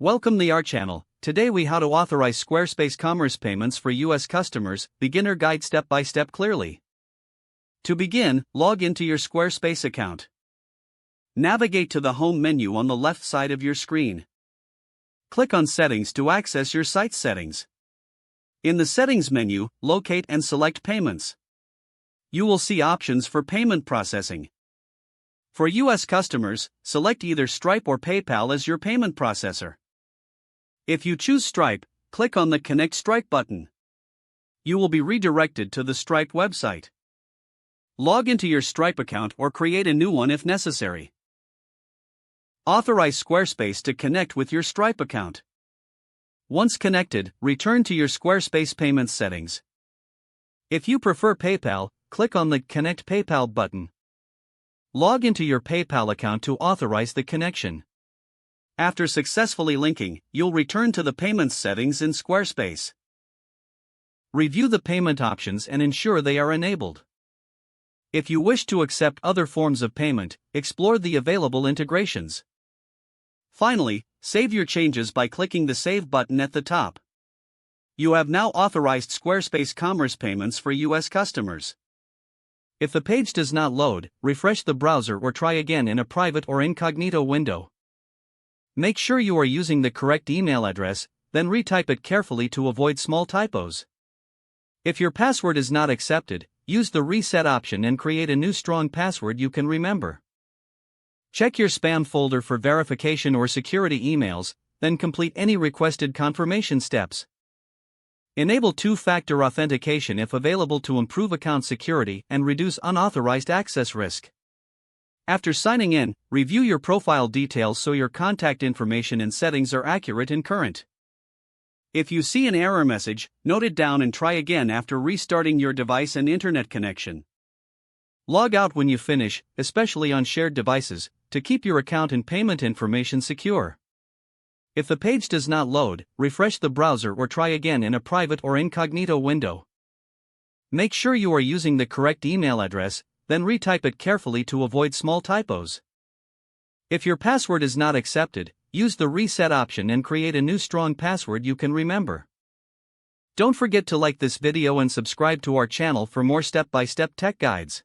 Welcome to our channel. Today we how to authorize Squarespace commerce payments for US customers, beginner guide step by step clearly. To begin, log into your Squarespace account. Navigate to the home menu on the left side of your screen. Click on Settings to access your site settings. In the Settings menu, locate and select Payments. You will see options for payment processing. For US customers, select either Stripe or PayPal as your payment processor. If you choose Stripe, click on the Connect Stripe button. You will be redirected to the Stripe website. Log into your Stripe account or create a new one if necessary. Authorize Squarespace to connect with your Stripe account. Once connected, return to your Squarespace payments settings. If you prefer PayPal, click on the Connect PayPal button. Log into your PayPal account to authorize the connection. After successfully linking, you'll return to the payments settings in Squarespace. Review the payment options and ensure they are enabled. If you wish to accept other forms of payment, explore the available integrations. Finally, save your changes by clicking the Save button at the top. You have now authorized Squarespace commerce payments for US customers. If the page does not load, refresh the browser or try again in a private or incognito window. Make sure you are using the correct email address, then retype it carefully to avoid small typos. If your password is not accepted, use the Reset option and create a new strong password you can remember. Check your spam folder for verification or security emails, then complete any requested confirmation steps. Enable two-factor authentication if available to improve account security and reduce unauthorized access risk. After signing in, review your profile details so your contact information and settings are accurate and current. If you see an error message, note it down and try again after restarting your device and internet connection. Log out when you finish, especially on shared devices, to keep your account and payment information secure. If the page does not load, refresh the browser or try again in a private or incognito window. Make sure you are using the correct email address, then retype it carefully to avoid small typos. If your password is not accepted, use the Reset option and create a new strong password you can remember. Don't forget to like this video and subscribe to our channel for more step-by-step tech guides.